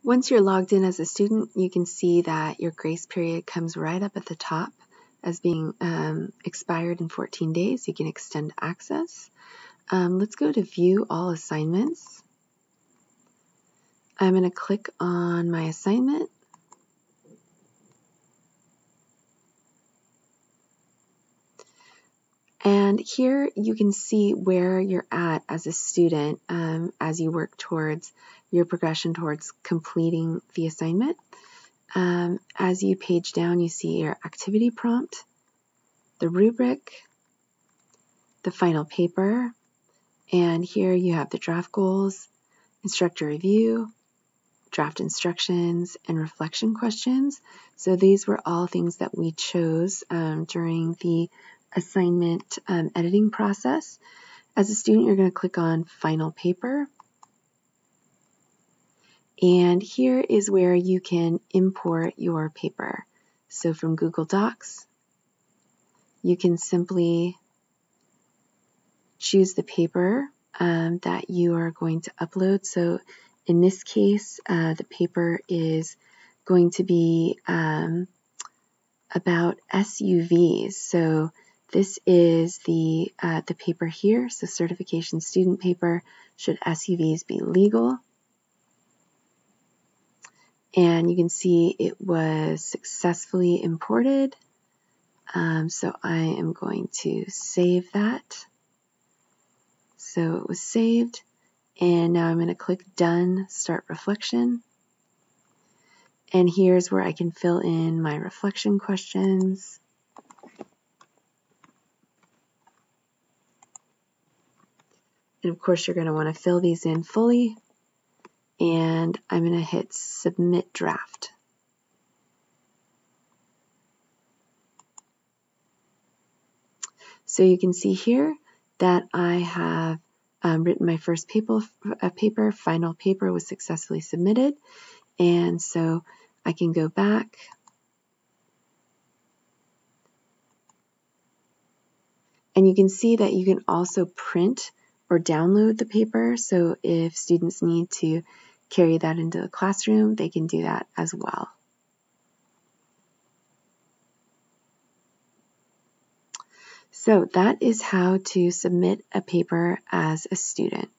Once you're logged in as a student, you can see that your grace period comes right up at the top as being expired in 14 days. You can extend access. Let's go to View All Assignments. I'm going to click on my assignment. And here you can see where you're at as a student as you work towards your progression towards completing the assignment. As you page down, you see your activity prompt, the rubric, the final paper, and here you have the draft goals, instructor review, draft instructions, and reflection questions. So these were all things that we chose during the assignment editing process. As a student, you're going to click on Final Paper. And here is where you can import your paper. So from Google Docs, you can simply choose the paper that you are going to upload. So in this case, the paper is going to be about SUVs. So this is the paper here. So certification student paper, should SUVs be legal? And you can see it was successfully imported. So I am going to save that. So it was saved. And now I'm going to click Done, Start Reflection. And here's where I can fill in my reflection questions. And of course, you're going to want to fill these in fully. And I'm going to hit Submit Draft. So you can see here that I have written my first paper, final paper was successfully submitted. And so I can go back and you can see that you can also print or download the paper. So if students need to carry that into the classroom, they can do that as well. So that is how to submit a paper as a student.